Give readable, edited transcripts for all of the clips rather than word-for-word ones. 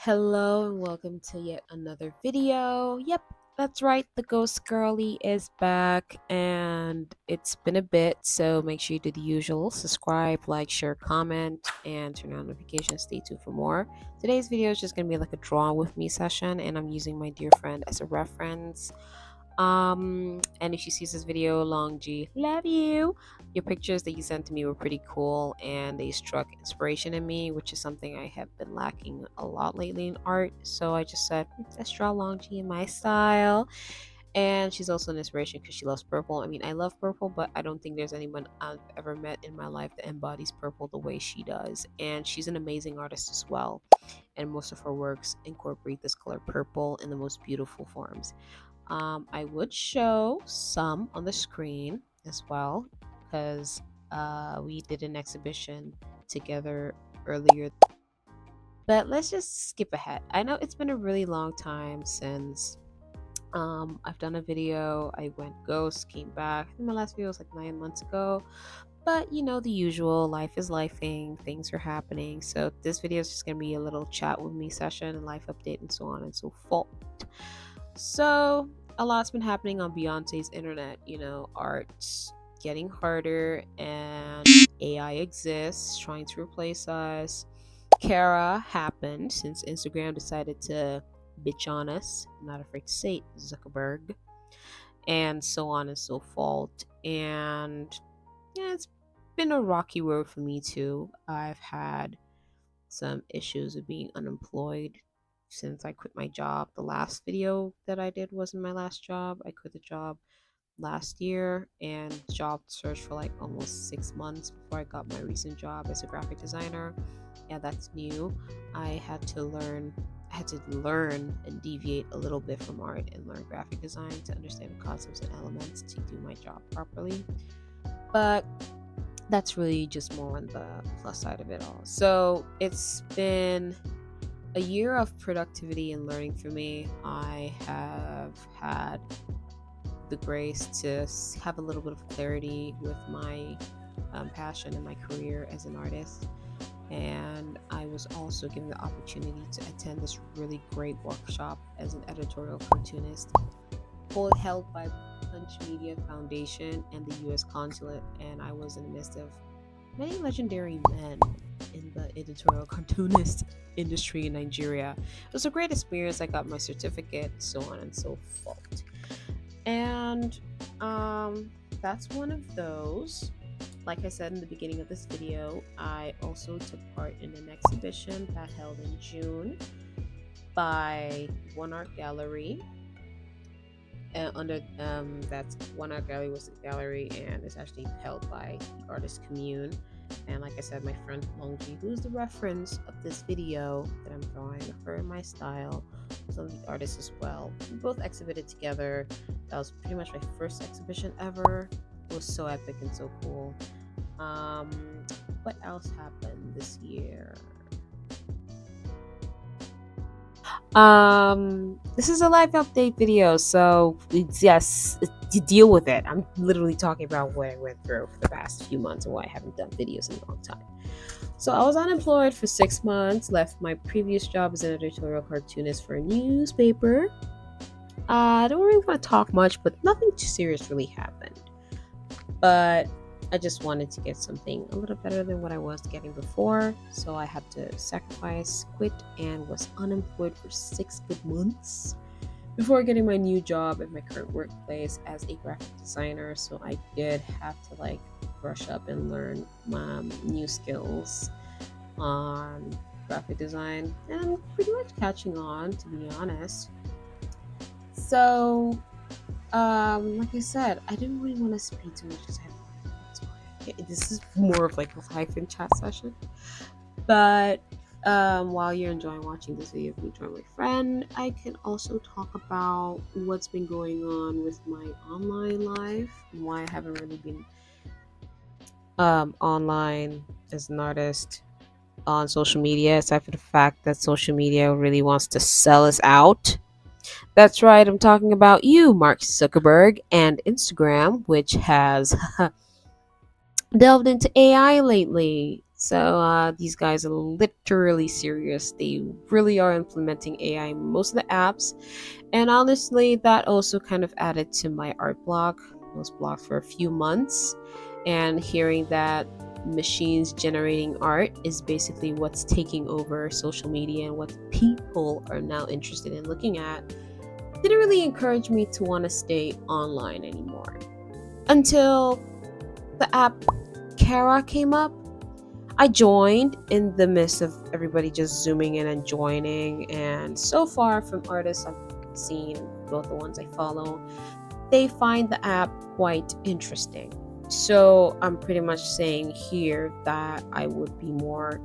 Hello and welcome to yet another video. Yep, that's right, the Ghost Girlie is back and it's been a bit, so make sure you do the usual: subscribe, like, share, comment, and turn on notifications. Stay tuned for more. Today's video is just gonna be like a draw with me session, and I'm using my dear friend as a reference. And if she sees this video, Long G, love you. Your pictures that you sent to me were pretty cool and they struck inspiration in me, which is something I have been lacking a lot lately in art. So I just said, let's draw Long G in my style. And she's also an inspiration because she loves purple. I mean, I love purple, but I don't think there's anyone I've ever met in my life that embodies purple the way she does. And she's an amazing artist as well. And most of her works incorporate this color purple in the most beautiful forms. I would show some on the screen as well because we did an exhibition together earlier. But let's just skip ahead. I know it's been a really long time since I've done a video. I went ghost, came back. I think my last video was like 9 months ago. But you know, the usual, life is lifing, things are happening. So this video is just gonna be a little chat with me session and life update and so on and so forth. So a lot's been happening on Beyonce's internet. You know, art's getting harder and AI exists trying to replace us. CARA happened since Instagram decided to bitch on us. I'm not afraid to say it, Zuckerberg. And so on and so forth. And yeah, it's been a rocky road for me too. I've had some issues of being unemployed since I quit my job. The last video that I did wasn't my last job. I quit the job last year and job searched for like almost 6 months before I got my recent job as a graphic designer. Yeah, that's new. I had to learn and deviate a little bit from art and learn graphic design to understand the concepts and elements to do my job properly. But that's really just more on the plus side of it all. So it's been a year of productivity and learning for me. I have had the grace to have a little bit of clarity with my passion and my career as an artist. And I was also given the opportunity to attend this really great workshop as an editorial cartoonist, held by Punch Media Foundation and the U.S. Consulate. And I was in the midst of many legendary men in the editorial cartoonist industry in Nigeria. It was a great experience. I got my certificate, so on and so forth. And that's one of those. Like I said in the beginning of this video, I also took part in an exhibition that held in June by One Art Gallery. Under That's One Art Gallery was a gallery, and it's actually held by the artist commune. And like I said, my friend Longji, who's the reference of this video that I'm drawing, her and my style, some of the artists as well. We both exhibited together. That was pretty much my first exhibition ever. It was so epic and so cool. What else happened this year? This is a live update video, so yes, to deal with it. I'm literally talking about what I went through for the past few months and why I haven't done videos in a long time. So I was unemployed for 6 months, left my previous job as an editorial cartoonist for a newspaper. I don't really want to talk much, but nothing too serious really happened. But I just wanted to get something a little better than what I was getting before. So I had to sacrifice, quit, and was unemployed for 6 good months before getting my new job at my current workplace as a graphic designer. So I did have to brush up and learn my new skills on graphic design. And I'm pretty much catching on, to be honest. So like I said, I didn't really want to speak too much because this is more of like a live and chat session. But while you're enjoying watching this video of me drawing my friend, I can also talk about what's been going on with my online life and why I haven't really been online as an artist on social media, aside from the fact that social media really wants to sell us out. That's right, I'm talking about you, Mark Zuckerberg, and Instagram, which has delved into AI lately. So these guys are literally serious. They really are implementing AI in most of the apps. And honestly, that also kind of added to my art block. I was blocked for a few months. And hearing that machines generating art is basically what's taking over social media and what people are now interested in looking at didn't really encourage me to want to stay online anymore. Until the app CARA came up. I joined in the midst of everybody just zooming in and joining, and so far from artists I've seen, both the ones I follow, they find the app quite interesting. So I'm pretty much saying here that I would be more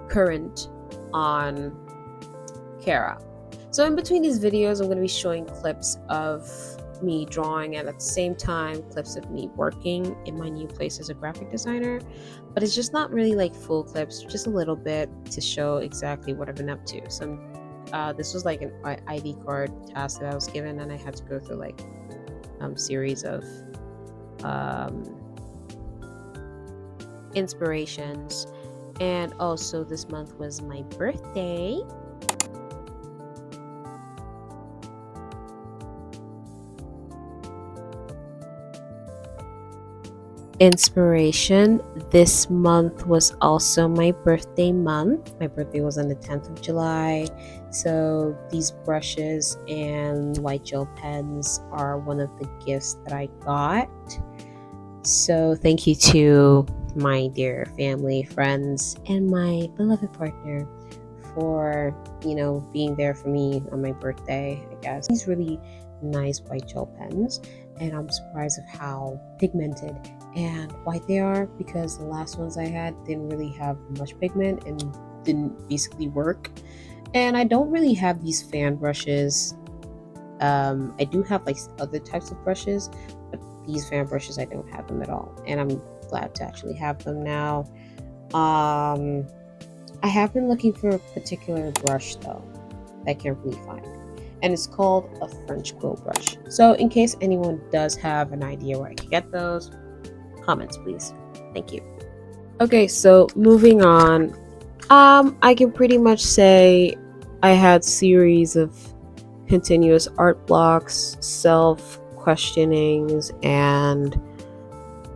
current on CARA. So in between these videos, I'm going to be showing clips of me drawing and at the same time clips of me working in my new place as a graphic designer, but it's just not really like full clips, just a little bit to show exactly what I've been up to. So this was like an ID card task that I was given, and I had to go through like series of inspirations. And also this month was my birthday. Inspiration, this month was also my birthday month. My birthday was on the 10th of July. So these brushes and white gel pens are one of the gifts that I got. So thank you to my dear family, friends, and my beloved partner for, being there for me on my birthday, I guess. These really nice white gel pens, and I'm surprised of how pigmented and white they are, because the last ones I had didn't really have much pigment and didn't basically work. And I don't really have these fan brushes. I do have like other types of brushes, but these fan brushes, I don't have them at all, and I'm glad to actually have them now. I have been looking for a particular brush though that I can't really find, and it's called a French quill brush. So in case anyone does have an idea where I can get those, comments please. Thank you. Okay, so moving on. I can pretty much say I had series of continuous art blocks, self questionings, and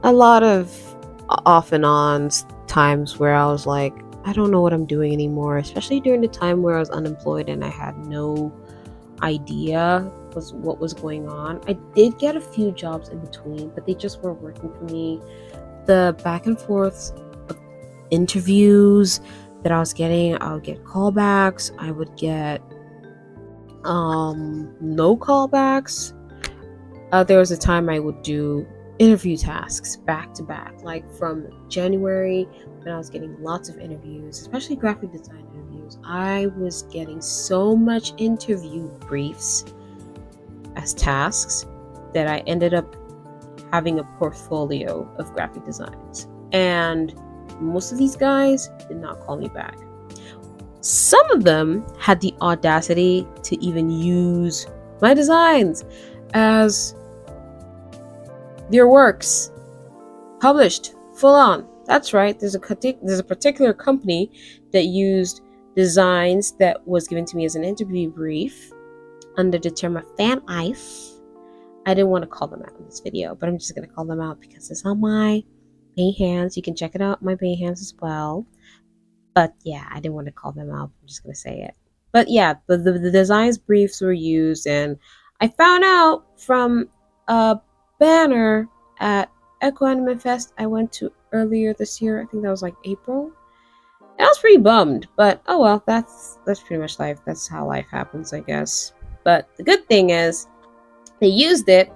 a lot of off and on times where I was like, I don't know what I'm doing anymore, especially during the time where I was unemployed and I had no idea what was going on. I did get a few jobs in between, but they just weren't working for me. The back and forth of interviews that I was getting, I would get callbacks, I would get no callbacks. There was a time I would do interview tasks back to back, like from January when I was getting lots of interviews, especially graphic design interviews. I was getting so much interview briefs as tasks that I ended up having a portfolio of graphic designs, and most of these guys did not call me back. Some of them had the audacity to even use my designs as their works published full on. That's right, there's a particular company that used designs that was given to me as an interview brief under the term of fan ice. I didn't want to call them out in this video, but I'm just going to call them out because it's on my Behance. You can check it out on my Behance as well. But yeah, I didn't want to call them out. I'm just going to say it. But yeah, the designs briefs were used, and I found out from a banner at Echo Anime Fest I went to earlier this year. I think that was like April. And I was pretty bummed, but oh well, that's pretty much life. That's how life happens, I guess. But the good thing is they used it,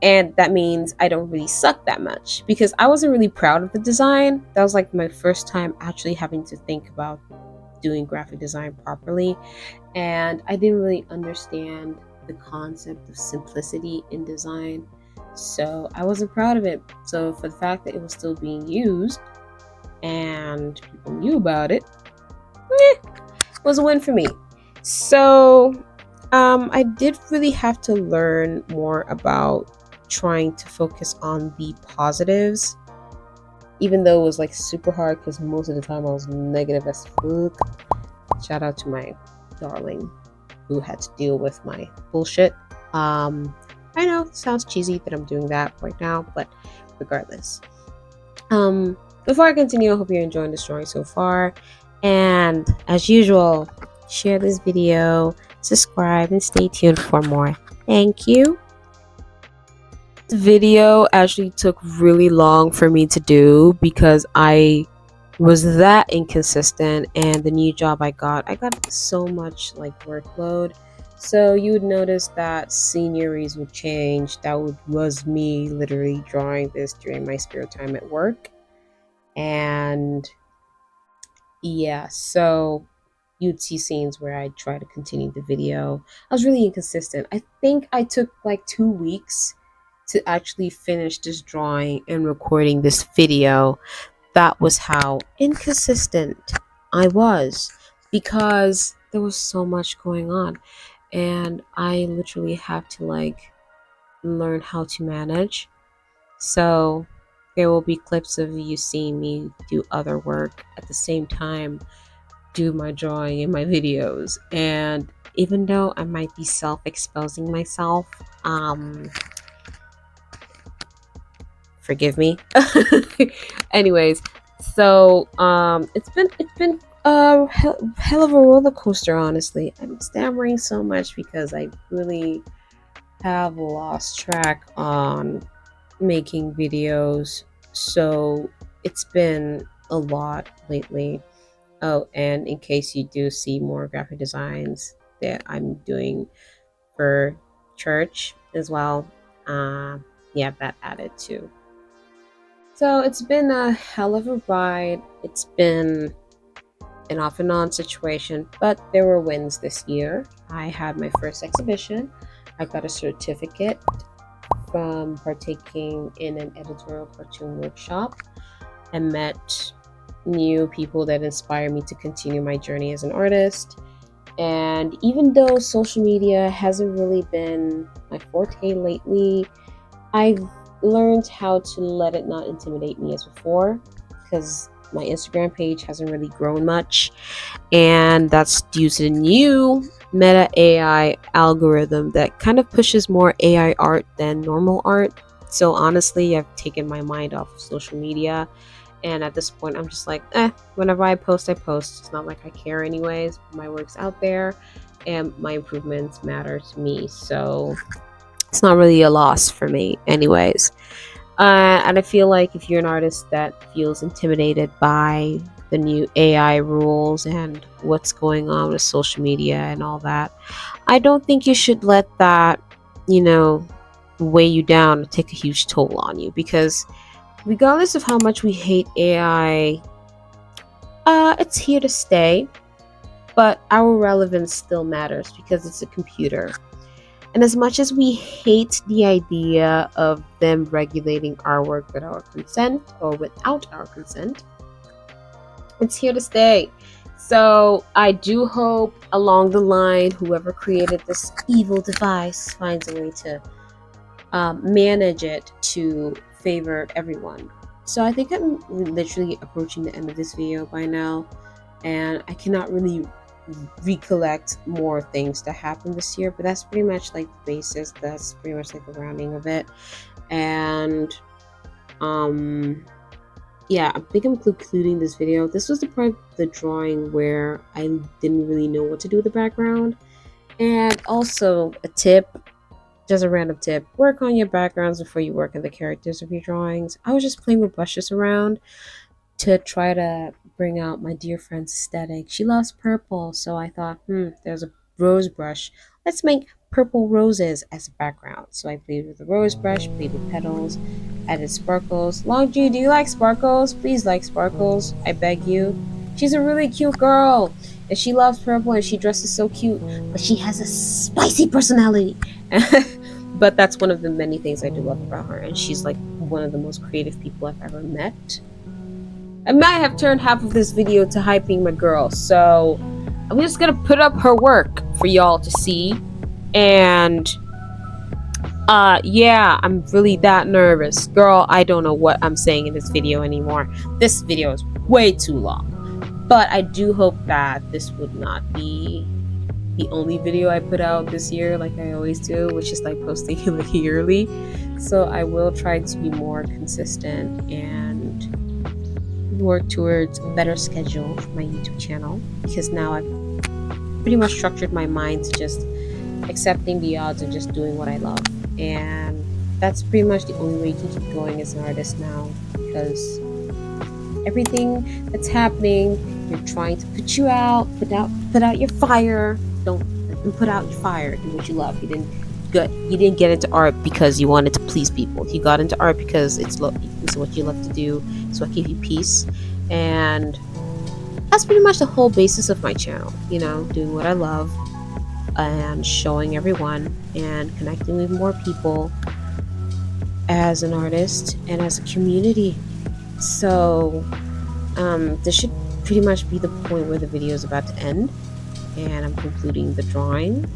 and that means I don't really suck that much, because I wasn't really proud of the design. That was like my first time actually having to think about doing graphic design properly, and I didn't really understand the concept of simplicity in design, so I wasn't proud of it. So for the fact that it was still being used and people knew about it, was a win for me. So I did really have to learn more about trying to focus on the positives even though it was like super hard because most of the time I was negative as fuck. Shout out to my darling who had to deal with my bullshit. I know it sounds cheesy that I'm doing that right now, but regardless. Before I continue, I hope you're enjoying this drawing so far. And as usual, share this video, subscribe, and stay tuned for more. Thank you. This video actually took really long for me to do because I was that inconsistent, and the new job I got so much like workload. So you would notice that sceneries would change. Was me literally drawing this during my spare time at work. And yeah, so you'd see scenes where I try to continue the video. I was really inconsistent. I think I took like 2 weeks to actually finish this drawing and recording this video. That was how inconsistent I was, because there was so much going on and I literally have to like learn how to manage. So there will be clips of you seeing me do other work at the same time, do my drawing in my videos. And even though I might be self-exposing myself, forgive me. Anyways, so it's been a hell of a roller coaster, honestly. I'm stammering so much because I really have lost track on making videos, so it's been a lot lately. Oh, and in case you do see more graphic designs that I'm doing for church as well, yeah, that added too. So it's been a hell of a ride. It's been an off and on situation, but there were wins this year. I had my first exhibition. I got a certificate from partaking in an editorial cartoon workshop. I met new people that inspire me to continue my journey as an artist. And even though social media hasn't really been my forte lately, I've learned how to let it not intimidate me as before, because my Instagram page hasn't really grown much, and that's due to the new Meta AI algorithm that kind of pushes more AI art than normal art. So honestly, I've taken my mind off of social media, and at this point I'm just like, whenever I post, I post. It's not like I care anyways. My work's out there and my improvements matter to me, so it's not really a loss for me anyways. And I feel like if you're an artist that feels intimidated by the new AI rules and what's going on with social media and all that, I don't think you should let that, weigh you down or take a huge toll on you, because regardless of how much we hate AI, it's here to stay, but our relevance still matters because it's a computer. And as much as we hate the idea of them regulating our work with our consent or without our consent, it's here to stay. So I do hope along the line, whoever created this evil device finds a way to manage it to favor everyone. So I think I'm literally approaching the end of this video by now, and I cannot really recollect more things that happened this year, but that's pretty much like the basis. That's pretty much like the rounding of it. And yeah, I think I'm concluding this video. This was the part of the drawing where I didn't really know what to do with the background. And also a tip, just a random tip: work on your backgrounds before you work on the characters of your drawings. I was just playing with brushes around to try to bring out my dear friend's aesthetic. She loves purple, so I thought, there's a rose brush. Let's make purple roses as a background. So I played with the rose brush, played with petals, added sparkles. Longju, do you like sparkles? Please like sparkles, I beg you. She's a really cute girl, and she loves purple, and she dresses so cute, but she has a spicy personality. But that's one of the many things I do love about her, and she's like one of the most creative people I've ever met. I might have turned half of this video to hyping my girl, so I'm just gonna put up her work for y'all to see. And Yeah, I'm really that nervous. Girl, I don't know what I'm saying in this video anymore. This video is way too long. But I do hope that this would not be the only video I put out this year, like I always do, which is like posting like yearly. So I will try to be more consistent and work towards a better schedule for my YouTube channel, because now I've pretty much structured my mind to just accepting the odds and just doing what I love. And that's pretty much the only way you can keep going as an artist now, because everything that's happening, you're trying to put out your fire. Don't put out your fire. Do what you love. You didn't get into art because you wanted to please people. You got into art because it's what you love to do. It's what gives you peace. And that's pretty much the whole basis of my channel, you know, doing what I love and showing everyone and connecting with more people as an artist and as a community. So this should pretty much be the point where the video is about to end, and I'm concluding the drawing.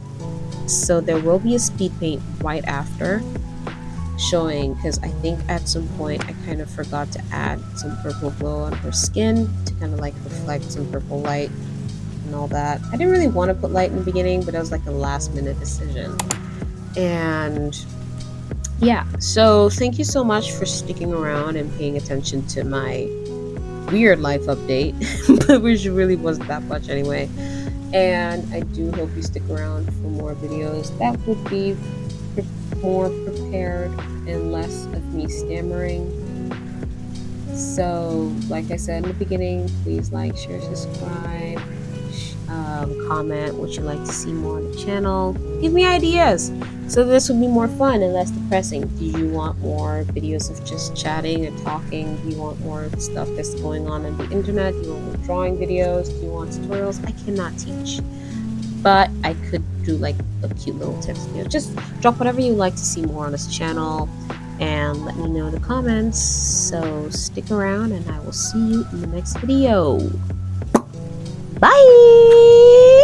So there will be a speed paint right after showing, because I think at some point I kind of forgot to add some purple glow on her skin to kind of like reflect some purple light and all that. I didn't really want to put light in the beginning, but it was like a last minute decision. And yeah, so thank you so much for sticking around and paying attention to my weird life update, which really wasn't that much anyway. And I do hope you stick around for more videos that would be more prepared and less of me stammering. So like I said in the beginning, please like, share, subscribe, comment what you'd like to see more on the channel. Give me ideas so this will be more fun and less depressing. Do you want more videos of just chatting and talking? Do you want more stuff that's going on the internet? Do you want more drawing videos? Do you want tutorials? I cannot teach, but I could do like a cute little tips video. Just drop whatever you like to see more on this channel and let me know in the comments. So stick around and I will see you in the next video. Bye!